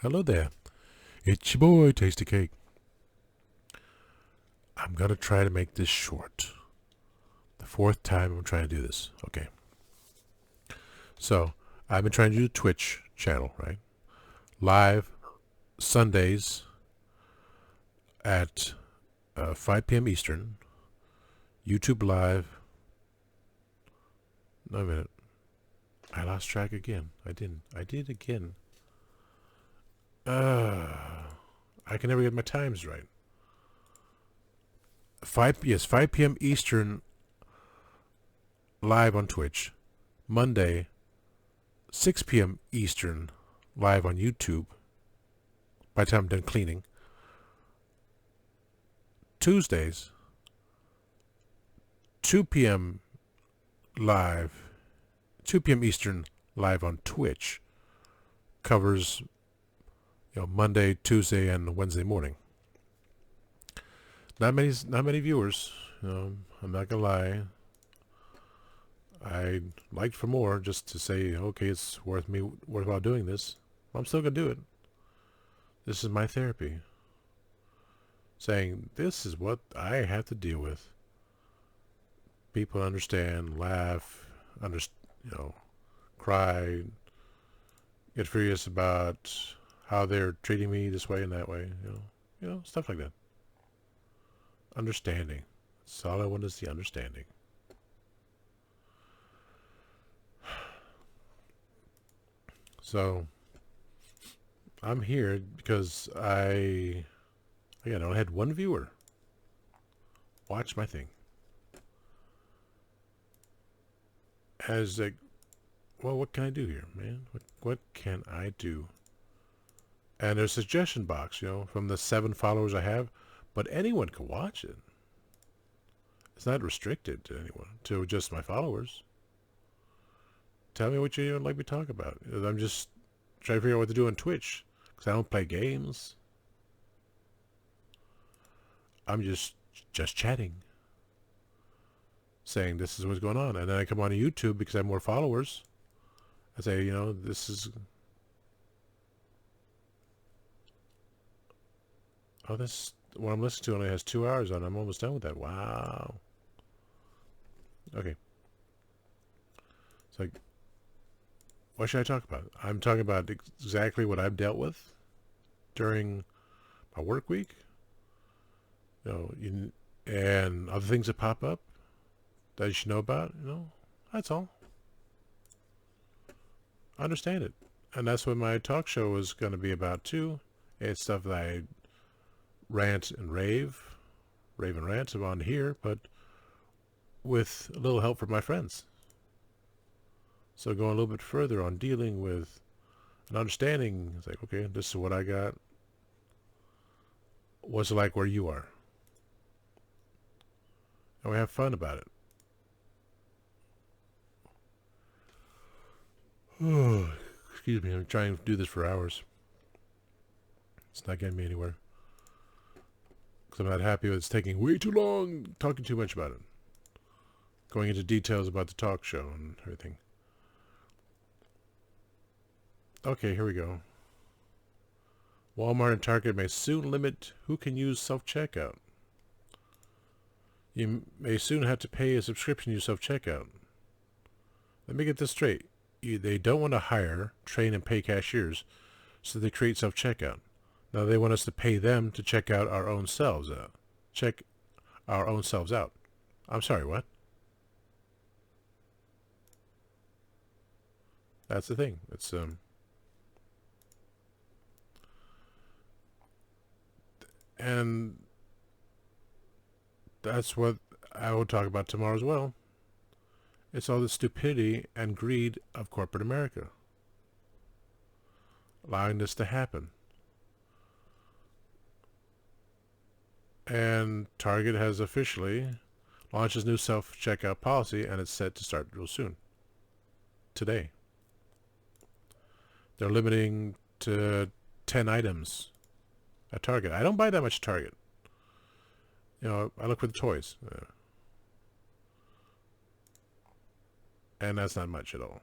Hello there. It's your boy, Tasty Cake. I'm gonna try to make this short. The fourth time I'm trying to do this. Okay. So, I've been trying to do the Twitch channel, right? Live Sundays at 5 p.m. Eastern. YouTube Live. No, a minute. I lost track again. I didn't. I did again. I can never get my times right. 5 p.m. Eastern live on Twitch. Monday, 6 p.m. Eastern live on YouTube. By the time I'm done cleaning. Tuesdays, 2 p.m. live, 2 p.m. Eastern live on Twitch. Covers, Monday, Tuesday, and Wednesday morning. Not many viewers. I'm not gonna lie. I'd like for more, just to say, okay, it's worthwhile doing this. I'm still gonna do it. This is my therapy. Saying this is what I have to deal with. People understand, laugh, cry, get furious about how they're treating me this way and that way. Stuff like that. Understanding. That's all I want is the understanding. So I'm here because I only had one viewer watch my thing. As like, well, what can I do here, man? What can I do? And there's a suggestion box, from the 7 followers I have, but anyone can watch it. It's not restricted to anyone, to just my followers. Tell me what you'd like me to talk about. I'm just trying to figure out what to do on Twitch, because I don't play games. I'm just chatting, saying this is what's going on. And then I come on to YouTube because I have more followers. I say, this is... Oh, this what I'm listening to only has 2 hours on. I'm almost done with that. Wow. Okay. It's like, what should I talk about? I'm talking about exactly what I've dealt with during my work week. And other things that pop up that you should know about. That's all. I understand it. And that's what my talk show is going to be about, too. It's stuff that I rant and rave and rant on here, but with a little help from my friends. So going a little bit further on dealing with an understanding, it's like, okay, this is what I got. What's it like where you are? And we have fun about it. Oh, excuse me, I'm trying to do this for hours. It's not getting me anywhere. Because I'm not happy with it's taking way too long, talking too much about it. Going into details about the talk show and everything. Okay, here we go. Walmart and Target may soon limit who can use self-checkout. You may soon have to pay a subscription to use self-checkout. Let me get this straight. They don't want to hire, train, and pay cashiers, so they create self-checkout. Now they want us to pay them to check out our own selves out. Check our own selves out. I'm sorry, what? That's the thing. It's and that's what I will talk about tomorrow as well. It's all the stupidity and greed of corporate America, allowing this to happen. And Target has officially launched its new self-checkout policy, and it's set to start real soon. Today. They're limiting to 10 items at Target. I don't buy that much at Target. I look for the toys. And that's not much at all.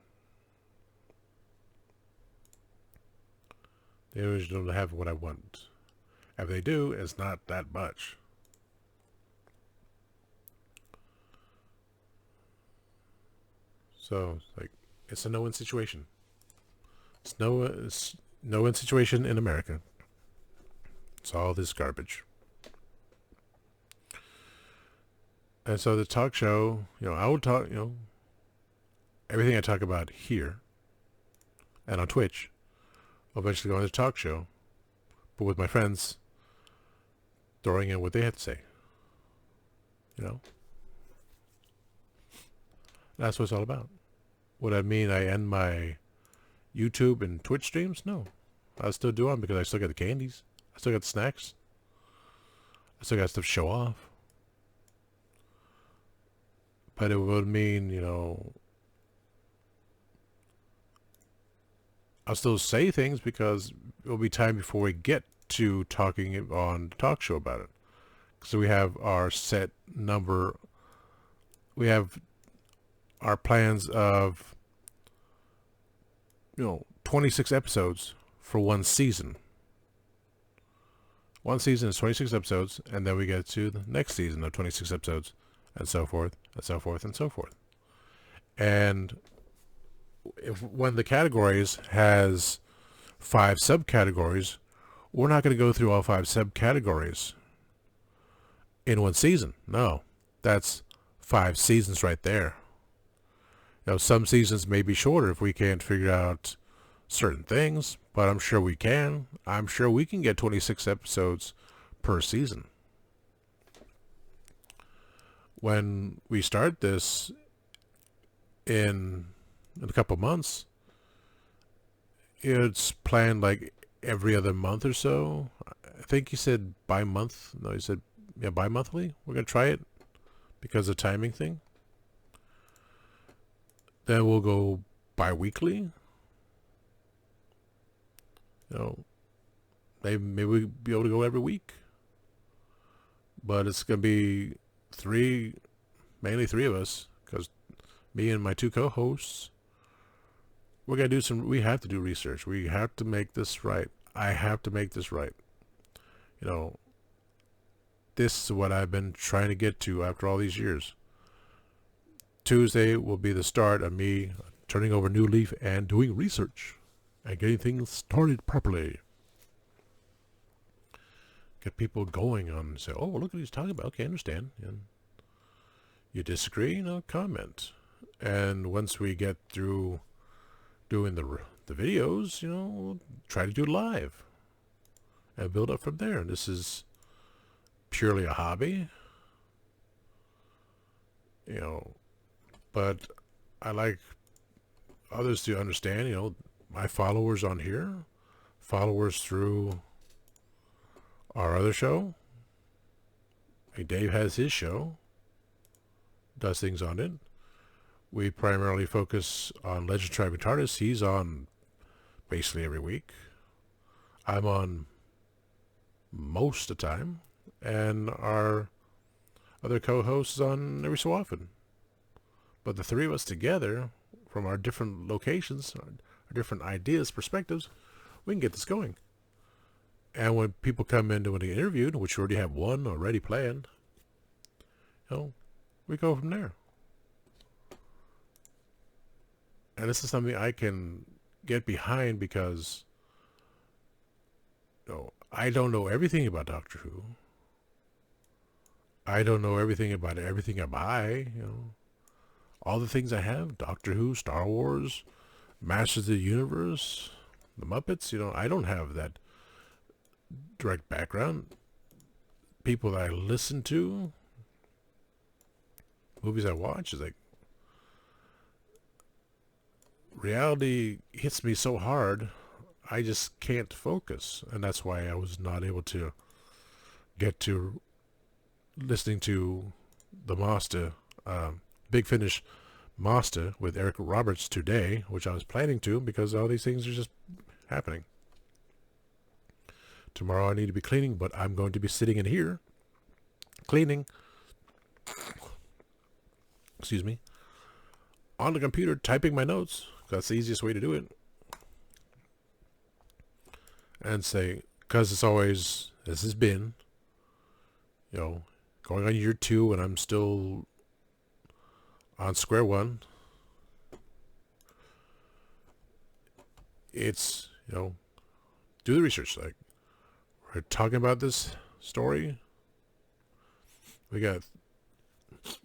They usually don't have what I want. If they do, it's not that much. So it's a no-win situation. It's no-win situation in America. It's all this garbage. And so the talk show, I will talk, everything I talk about here and on Twitch, I'll eventually go on the talk show, but with my friends, throwing in what they have to say. That's what it's all about. Would that mean I end my YouTube and Twitch streams? No. I'll still do them because I still got the candies. I still got the snacks. I still got stuff to show off. But it would mean, I'll still say things because it will be time before we get to talking on the talk show about it. So we have our set number. We have our plans of 26 episodes for one season. One season is 26 episodes, and then we get to the next season of 26 episodes, and so forth, and so forth, and so forth. And if one of the categories has 5 subcategories, we're not going to go through all 5 subcategories in one season. No, that's 5 seasons right there. Some seasons may be shorter if we can't figure out certain things, but I'm sure we can. I'm sure we can get 26 episodes per season. When we start this in a couple months, it's planned like every other month or so. I think he said bi-month. No, he said, bi-monthly. We're going to try it because of the timing thing. Then we'll go bi-weekly. Maybe we'll be able to go every week. But it's going to be mainly three of us, because me and my 2 co-hosts, we have to do research. We have to make this right. I have to make this right. This is what I've been trying to get to after all these years. Tuesday will be the start of me turning over a new leaf and doing research and getting things started properly. Get people going on and say, oh, look what he's talking about. Okay, I understand. And you disagree, comment. And once we get through doing the videos, we'll try to do it live and build up from there. This is purely a hobby, but I like others to understand, my followers on here, followers through our other show. Dave has his show, does things on it. We primarily focus on Legend Tribe Retardus. He's on basically every week. I'm on most of the time. And our other co-host is on every so often. But the 3 of us together, from our different locations, our different ideas, perspectives, we can get this going. And when people come in to get interviewed, which we already have one already planned, we go from there. And this is something I can get behind because I don't know everything about Doctor Who. I don't know everything about everything I buy, All the things I have, Doctor Who, Star Wars, Masters of the Universe, the Muppets, I don't have that direct background. People that I listen to, movies I watch, is like, reality hits me so hard, I just can't focus. And that's why I was not able to get to listening to the Master, Big Finish Master with Eric Roberts today, which I was planning to because all these things are just happening. Tomorrow I need to be cleaning, but I'm going to be sitting in here cleaning, excuse me, on the computer typing my notes. That's the easiest way to do it. and say, because it's always, this has been, going on year 2 and I'm still on square one. It's, do the research. Like, we're talking about this story. We got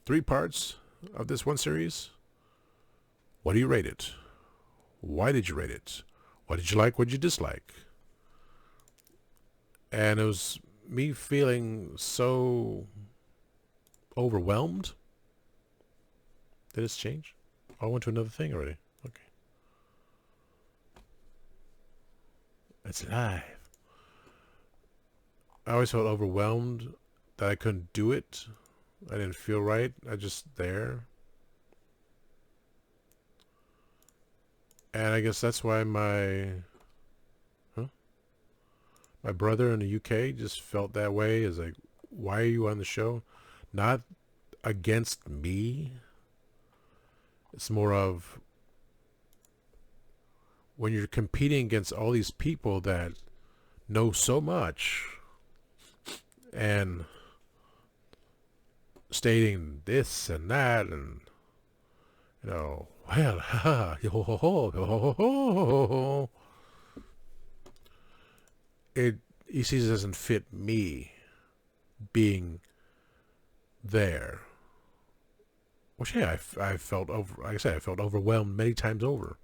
3 parts of this one series. What do you rate it? Why did you rate it? What did you like? What did you dislike? And it was me feeling so overwhelmed. Did this change? Oh, I went to another thing already. Okay. It's live. I always felt overwhelmed that I couldn't do it. I didn't feel right. I just there. And I guess that's why my brother in the UK just felt that way. Is like, why are you on the show? Not against me. It's more of when you're competing against all these people that know so much and stating this and that and well, it he sees it doesn't fit me being there. Which I felt like I said, I felt overwhelmed many times over.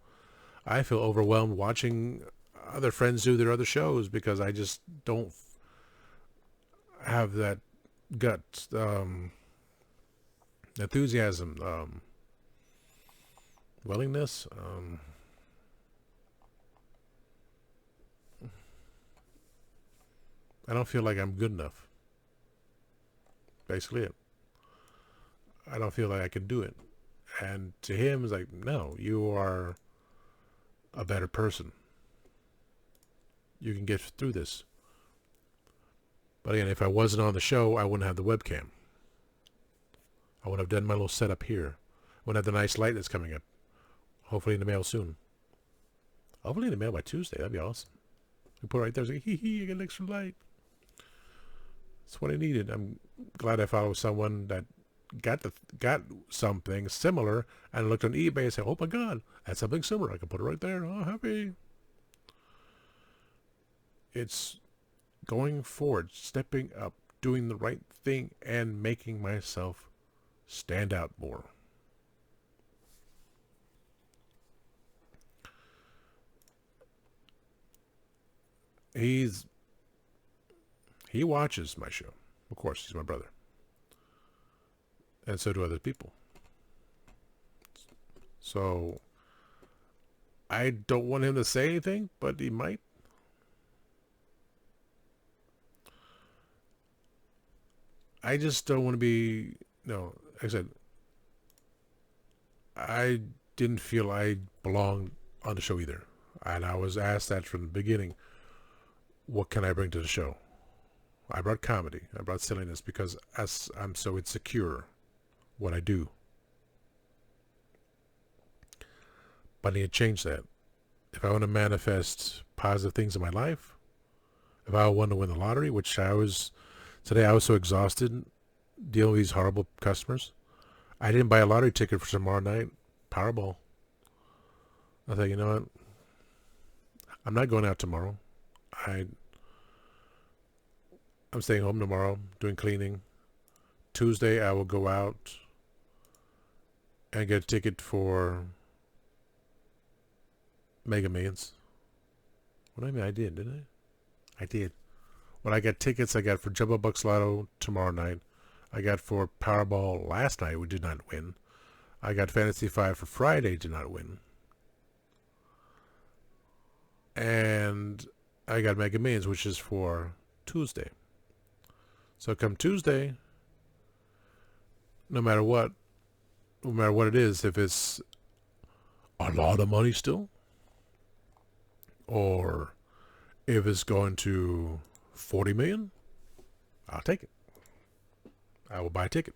I feel overwhelmed watching other friends do their other shows because I just don't have that gut, enthusiasm, willingness. I don't feel like I'm good enough. Basically it. I don't feel like I can do it. And to him, it's like, no, you are a better person. You can get through this. But again, if I wasn't on the show, I wouldn't have the webcam. I would have done my little setup here. I wouldn't have the nice light that's coming up. Hopefully in the mail soon. Hopefully in the mail by Tuesday. That'd be awesome. We put it right there. It's like, hee, I got an extra light. That's what I needed. I'm glad I followed someone that got something similar and looked on eBay and said, oh my God, that's something similar. I can put it right there. Oh, happy. It's going forward, stepping up, doing the right thing, and making myself stand out more. He watches my show. Of course, he's my brother. And so do other people. So I don't want him to say anything, but he might. I just don't want to be, like I said, I didn't feel I belonged on the show either. And I was asked that from the beginning. What can I bring to the show? I brought comedy. I brought silliness because I'm so insecure what I do. But I need to change that. If I want to manifest positive things in my life, if I want to win the lottery, which today I was so exhausted dealing with these horrible customers. I didn't buy a lottery ticket for tomorrow night. Powerball. I thought, you know what? I'm not going out tomorrow. I'm staying home tomorrow, doing cleaning. Tuesday, I will go out and get a ticket for Mega Millions. What I mean, I did, didn't I? I did. When I got tickets, I got for Jumbo Bucks Lotto tomorrow night. I got for Powerball last night, we did not win. I got Fantasy 5 for Friday, did not win. And I got Mega Millions, which is for Tuesday. So come Tuesday, no matter what it is, if it's a lot of money still, or if it's going to 40 million, I'll take it. I will buy a ticket.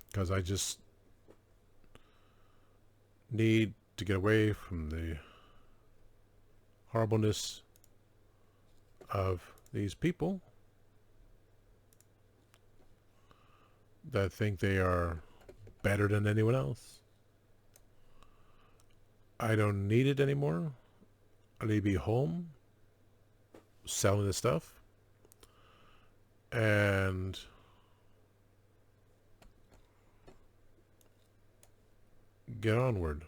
Because I just need to get away from the horribleness of these people that think they are better than anyone else. I don't need it anymore. I need to be home selling this stuff and get onward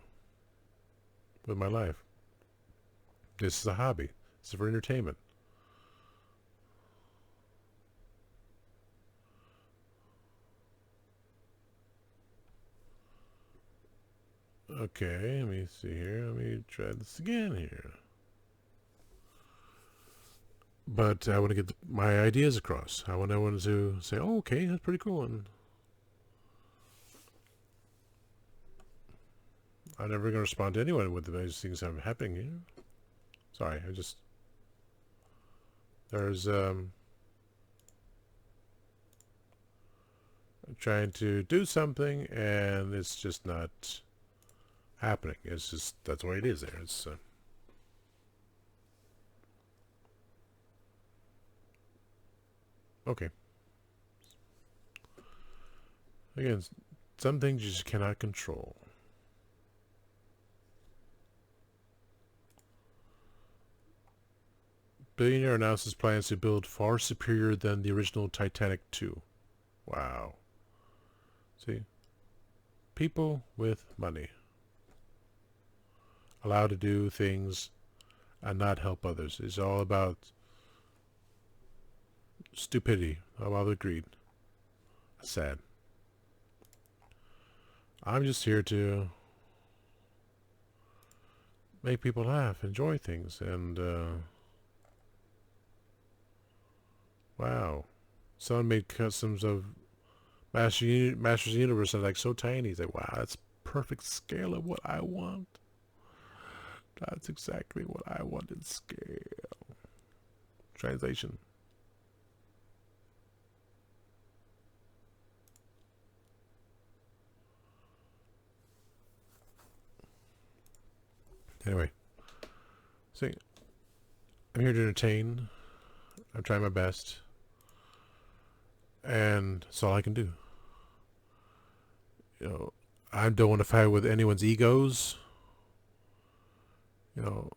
with my life. This is a hobby. This is for entertainment. Okay, let me see here. Let me try this again here. But I want to get my ideas across. I want everyone to say, oh, okay, that's pretty cool. And I'm never going to respond to anyone with these things happening here. Sorry, there's, I'm trying to do something and it's just not happening. It's just, that's the way it is there. It's, okay. Again, some things you just cannot control. Billionaire announces plans to build far superior than the original Titanic 2. Wow. See? People with money. Allowed to do things and not help others. It's all about stupidity, all about greed. Sad. I'm just here to make people laugh, enjoy things, and wow. Someone made customs of Masters of the Universe and like so tiny. He's like, wow, that's perfect scale of what I want. That's exactly what I want in scale. Translation. Anyway, see, I'm here to entertain. I'm trying my best. And that's all I can do. You know, I don't want to fight with anyone's egos. You know,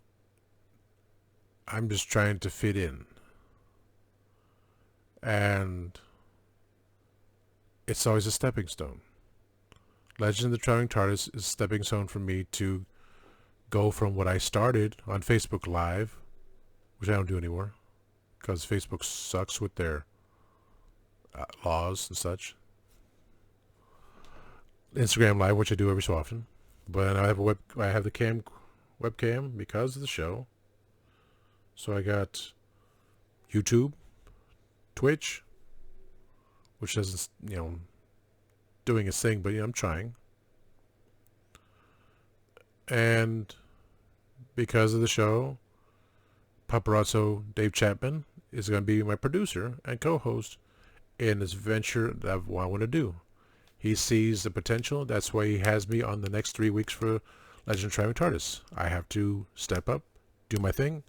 I'm just trying to fit in. And it's always a stepping stone. Legend of the Traveling TARDIS is a stepping stone for me to go from what I started on Facebook Live, which I don't do anymore, because Facebook sucks with their laws and such. Instagram Live, which I do every so often, but I have the webcam because of the show. So I got YouTube, Twitch, which isn't, you know, doing its thing, but you know, I'm trying. And because of the show, Paparazzo Dave Chapman is going to be my producer and co-host in this venture that I want to do. He sees the potential. That's why he has me on the next 3 weeks for Legend of Traveling TARDIS. I have to step up, do my thing,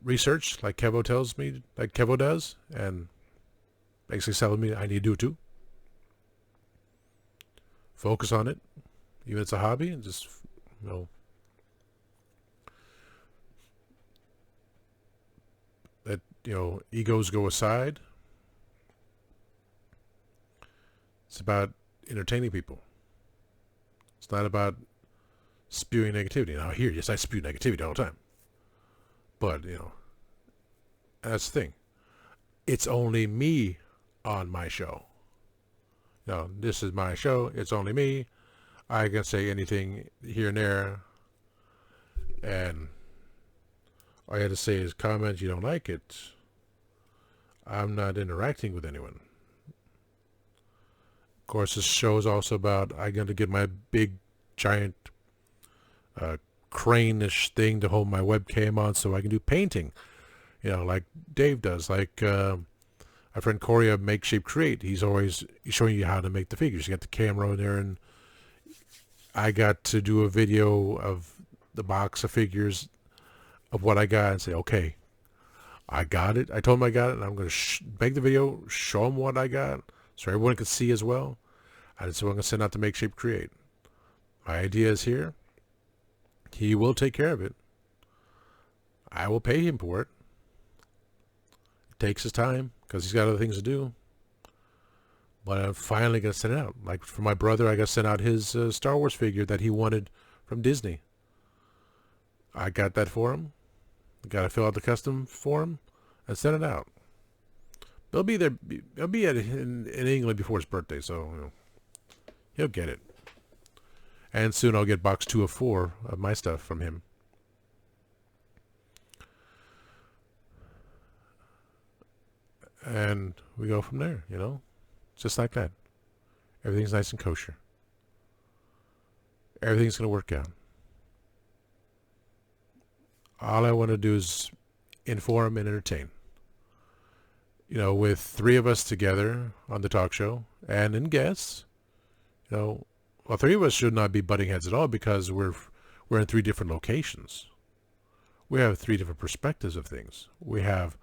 research like Kevo tells me, like Kevo does, and basically telling me I need to do it too. Focus on it, even if it's a hobby, and just, you know, let, you know, egos go aside. It's about entertaining people. It's not about spewing negativity. Now here, yes, I spew negativity all the time. But, you know, that's the thing. It's only me on my show. You know, this is my show. It's only me. I can say anything here and there. And all you have to say is comment. You don't like it. I'm not interacting with anyone. Of course, this show is also about I'm going to get my big, giant, crane-ish thing to hold my webcam on so I can do painting. You know, like Dave does. Like our friend Corey of Make, Shape, Create. He's always showing you how to make the figures. You got the camera in there, and I got to do a video of the box of figures of what I got and say, okay, I got it. I told him I got it, and I'm going to make the video, show him what I got, so everyone can see as well. And so I'm going to send out to Make Shape Create. My idea is here. He will take care of it. I will pay him for it. It takes his time because he's got other things to do. But I'm finally going to send it out. Like for my brother, I got to send out his Star Wars figure that he wanted from Disney. I got that for him. Got to fill out the custom form and send it out. They'll be there. They'll be in England before his birthday, so he'll get it. And soon I'll get box 2 of 4 of my stuff from him. And we go from there, just like that. Everything's nice and kosher. Everything's going to work out. All I want to do is inform and entertain. With 3 of us together on the talk show and in guests, 3 of us should not be butting heads at all because we're in 3 different locations. We have 3 different perspectives of things. We have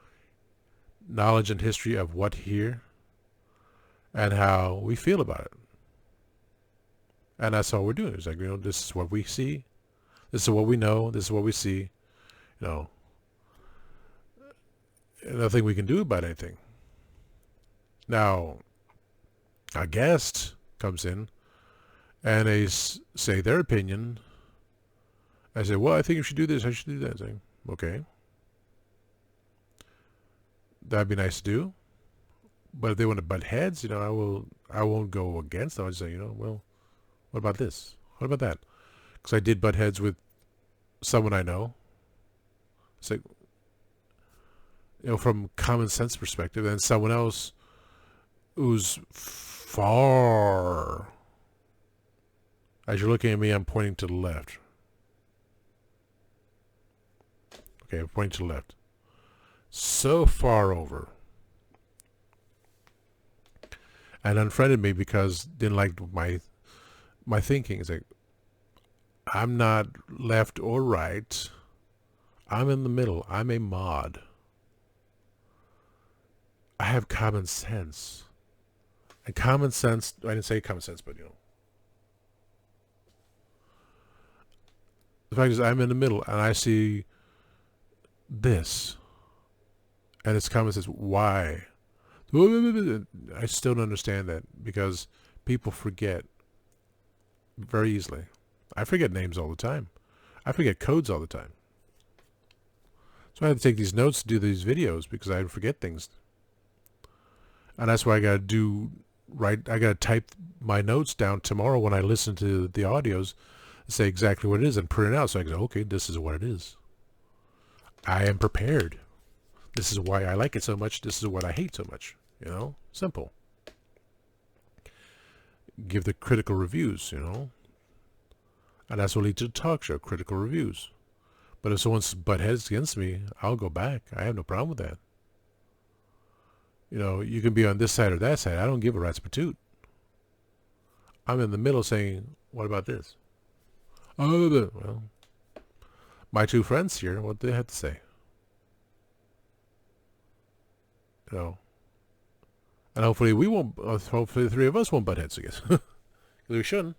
knowledge and history of what here and how we feel about it. And that's all we're doing. It's like, this is what we see. This is what we know. This is what we see. Nothing we can do about anything. Now, a guest comes in and they say their opinion. I say, well, I think you should do this. I should do that. I say, okay. That'd be nice to do. But if they want to butt heads, I won't go against them. I'll just say, well, what about this? What about that? Because I did butt heads with someone I know. It's like, from common sense perspective, and someone else who's far. As you're looking at me, I'm pointing to the left. Okay, I'm pointing to the left. So far over. And unfriended me because didn't like my thinking. It's like, I'm not left or right. I'm in the middle. I'm a mod. I have common sense. And common sense, I didn't say common sense, but the fact is I'm in the middle and I see this. And it's common sense. Why? I still don't understand that because people forget very easily. I forget names all the time. I forget codes all the time. So I have to take these notes to do these videos because I forget things. And that's why I got to I got to type my notes down tomorrow when I listen to the audios, say exactly what it is and print it out so I can say, okay, this is what it is. I am prepared. This is why I like it so much. This is what I hate so much. Simple. Give the critical reviews, And that's what leads to the talk show, critical reviews. But if someone's butt heads against me, I'll go back. I have no problem with that. You can be on this side or that side. I don't give a rat's patoot. I'm in the middle saying, what about this? Oh, well, my 2 friends here, what do they have to say? And hopefully we won't, hopefully the 3 of us won't butt heads against. Because we shouldn't.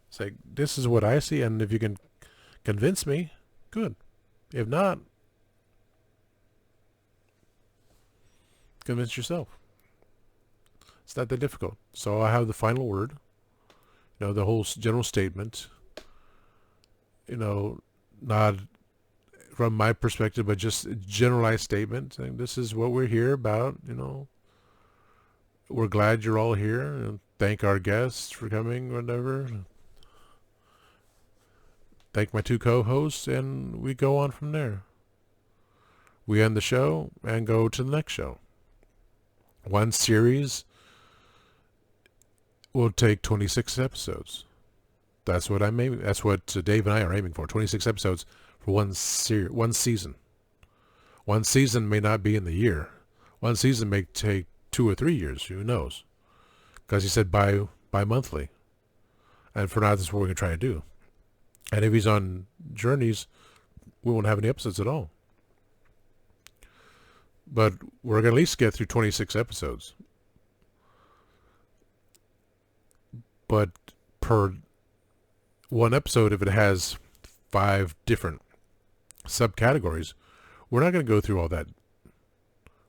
It's like, this is what I see, and if you can convince me, good. If not, convince yourself. It's not that difficult. So I have the final word. The whole general statement. Not from my perspective, but just a generalized statement saying this is what we're here about. We're glad you're all here, and thank our guests for coming, whatever. Thank my 2 co-hosts, and we go on from there. We end the show and go to the next show. One series will take 26 episodes. That's what I'm aiming. That's what Dave and I are aiming for. 26 episodes for one season. One season may not be in the year. One season may take 2 or 3 years. Who knows? Because he said bi-monthly. And for now, that's what we're going to try to do. And if he's on Journeys, we won't have any episodes at all. But we're going to at least get through 26 episodes. But per one episode, if it has 5 different subcategories, we're not going to go through all that.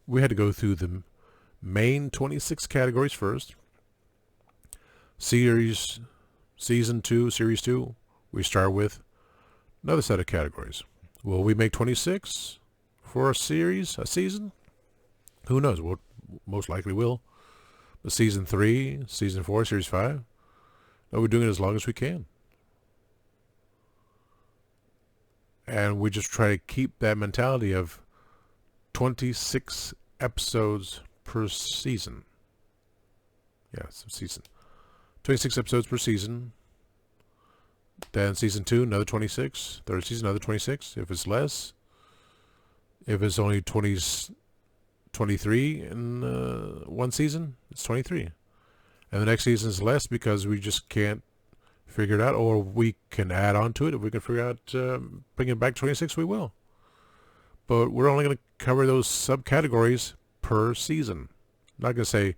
We had to go through the main 26 categories first. Season 2, Series 2, we start with another set of categories. Will we make 26 for a season? Who knows? We'll most likely will. But Season 3, Season 4, Series 5, no, we're doing it as long as we can. And we just try to keep that mentality of 26 episodes per season. Yeah, some season. 26 episodes per season. Then Season 2, another 26. Third season, another 26. If it's less, if it's only 23 in one season, it's 23. And the next season is less because we just can't figure it out, or we can add on to it. If we can figure out bring it back to 26, we will. But we're only going to cover those subcategories per season. I'm not going to say,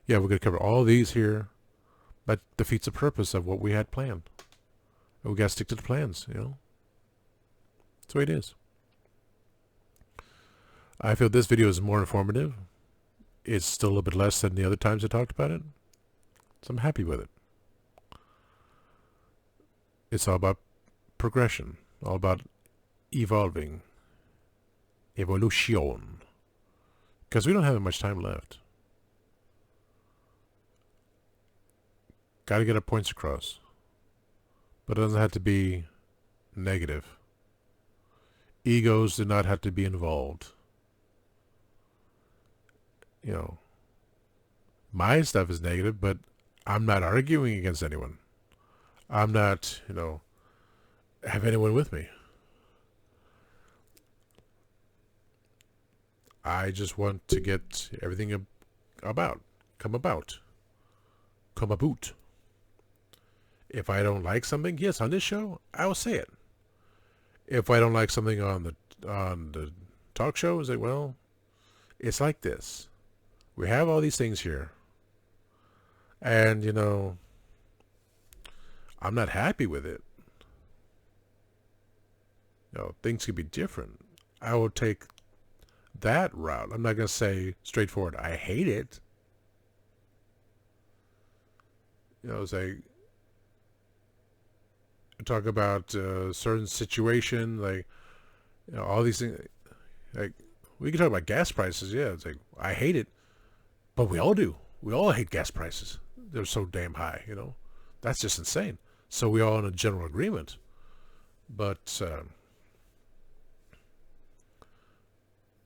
yeah, we're going to cover all these here. That defeats the purpose of what we had planned. We got to stick to the plans, you know. That's the way it is. I feel this video is more informative. It's still a little bit less than the other times I talked about it. So I'm happy with it. It's all about progression. All about evolving. Evolution. Because we don't have much time left. Got to get our points across. But it doesn't have to be negative. Egos do not have to be involved. You know, my stuff is negative, but I'm not arguing against anyone. I'm not, you know, have anyone with me. I just want to get everything come about. If I don't like something, yes, on this show, I will say it. If I don't like something on the talk show, it's like, well, it's like this. We have all these things here. And, you know, I'm not happy with it. You know, things could be different. I will take that route. I'm not going to say straightforward, I hate it. You know, say, talk about a certain situation, like, you know, all these things. Like, we can talk about gas prices. Yeah, it's like, I hate it. But we all do. We all hate gas prices. They're so damn high, you know. That's just insane. So we all in a general agreement. But,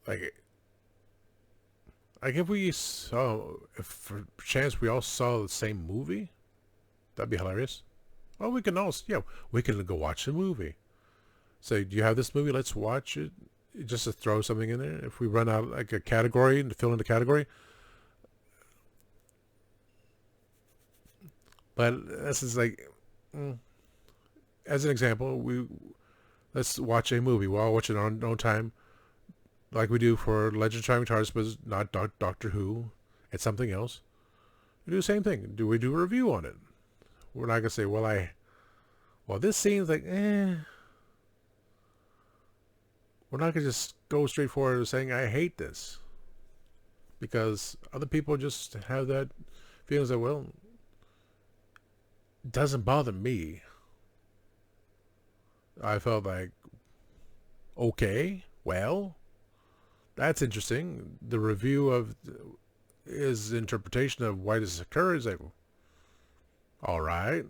like if we saw, if for chance we all saw the same movie, that'd be hilarious. Well, we can also, yeah, we can go watch the movie. Say, do you have this movie? Let's watch it. Just to throw something in there. If we run out like a category and fill in the category. But this is like, as an example, let's watch a movie. We'll all watch it on our own time, like we do for Legend of Shining TARDIS, but it's not Doctor Who. It's something else. We do the same thing. Do we do a review on it? We're not gonna say, well, this seems like, We're not gonna just go straight forward to saying I hate this, because other people just have that feelings that, well, it doesn't bother me. I felt like, okay, well, that's interesting. The review of his interpretation of why this occurs, like, all right.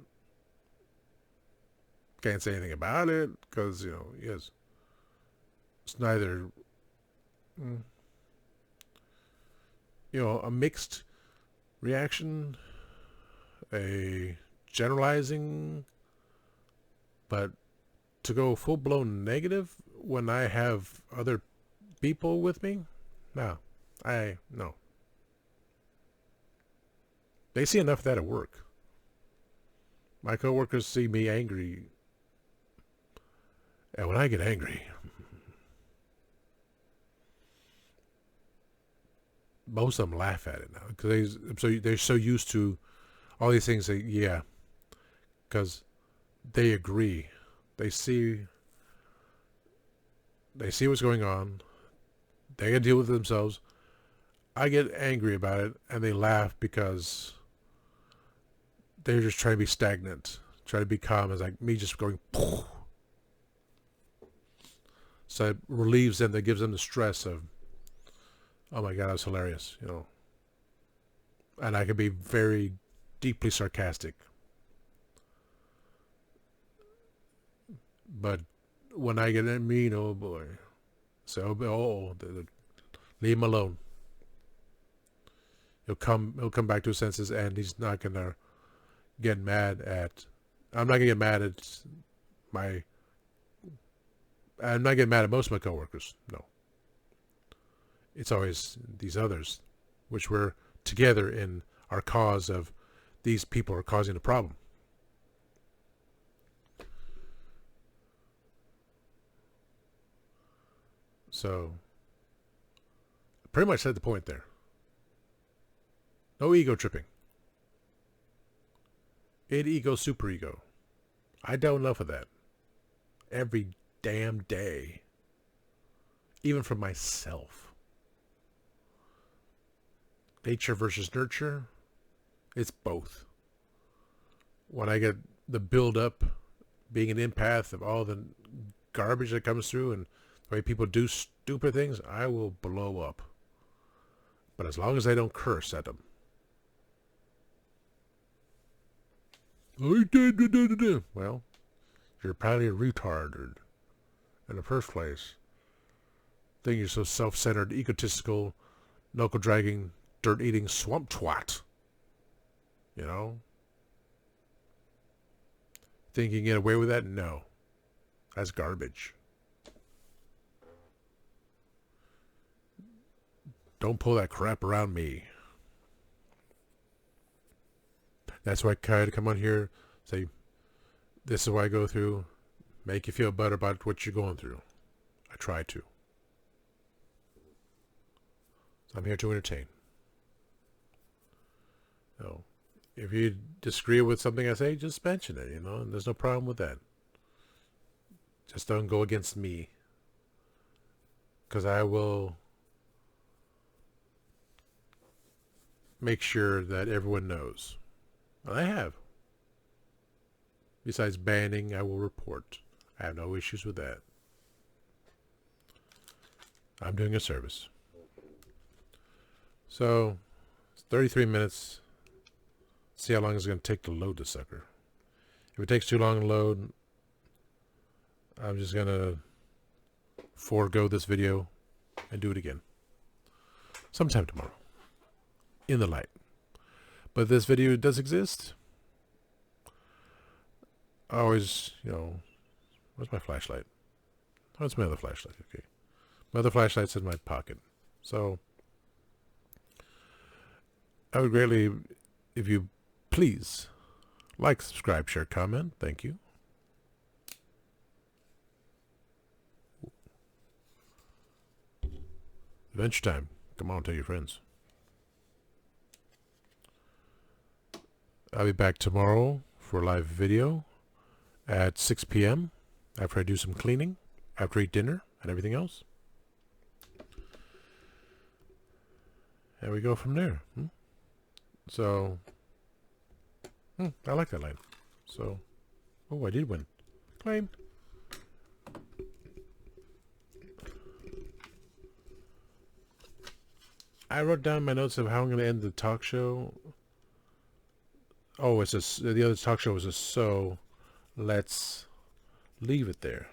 Can't say anything about it because, you know, yes, it's neither, you know, a mixed reaction, a generalizing, but to go full-blown negative when I have other people with me, no. They see enough of that at work. My coworkers see me angry, and when I get angry, most of them laugh at it now because they're so used to all these things. Yeah, because they agree, they see what's going on. They can deal with it themselves. I get angry about it, and they laugh because they're just trying to be stagnant, trying to be calm. It's like me just going. Poof. So it relieves them. That gives them the stress of, oh my God, that was hilarious, you know. And I can be very deeply sarcastic. But when I get mean, oh boy. So, leave him alone. He'll come back to his senses, and he's not gonna get mad at. I'm not gonna get mad at my. I'm not getting mad at most of my coworkers. No. It's always these others, which we're together in our cause of these people are causing the problem. So, pretty much said the point there. No ego tripping. Id ego, super ego. I don't enough of that. Every damn day. Even from myself. Nature versus nurture. It's both. When I get the build up, being an empath of all the garbage that comes through and the way people do stupid things, I will blow up. But as long as I don't curse at them. Well, you're probably a retard in the first place. Think you're so self-centered, egotistical, knuckle-dragging, dirt-eating swamp twat. You know? Think you can get away with that? No. That's garbage. Don't pull that crap around me. That's why I try to come on here, say, this is what I go through, make you feel better about what you're going through. I try to. So I'm here to entertain. So, if you disagree with something I say, just mention it, you know, and there's no problem with that. Just don't go against me. Because I will make sure that everyone knows. And I have. Besides banning, I will report. I have no issues with that. I'm doing a service. So, it's 33 minutes. See how long it's going to take to load the sucker. If it takes too long to load, I'm just going to forego this video and do it again. Sometime tomorrow. In the light. But this video does exist. I always, you know, where's my flashlight? Oh, it's my other flashlight. Okay. My other flashlight's in my pocket. So, I would greatly, if you please, like, subscribe, share, comment. Thank you. Adventure time. Come on, tell your friends. I'll be back tomorrow for a live video at 6 p.m. after I do some cleaning, after I eat dinner and everything else. And we go from there. So, I like that line. So, oh, I did win. Claim. I wrote down my notes of how I'm going to end the talk show. Oh, it's just, the other talk show was just so, let's leave it there.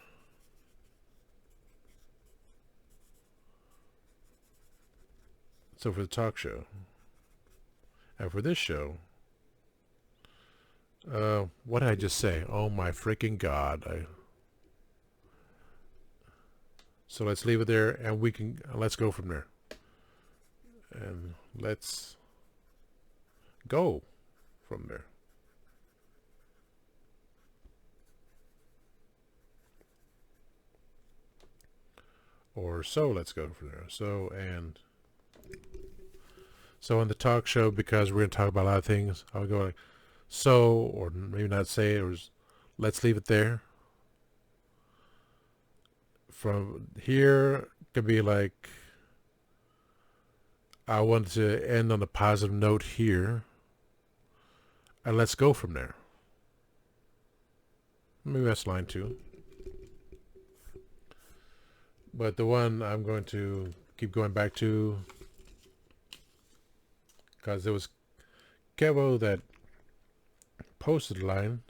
So for the talk show, and for this show, what did I just say? Oh my freaking God. So let's leave it there, and let's go from there. And let's go from there. Or so, let's go from there. So, and so on the talk show, because we're going to talk about a lot of things, I'll go like, so, or maybe not say it, or let's leave it there. From here, could be like, I want to end on a positive note here, and let's go from there. Maybe that's line 2. But the one I'm going to keep going back to, because it was Kevo that posted the line.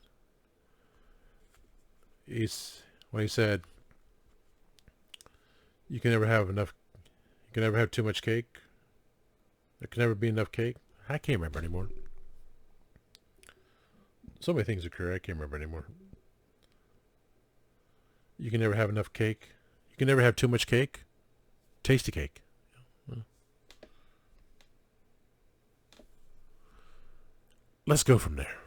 When he said, you can never have too much cake. There can never be enough cake. I can't remember anymore. So many things occur, I can't remember anymore. You can never have enough cake. You can never have too much cake. Tasty cake. Let's go from there.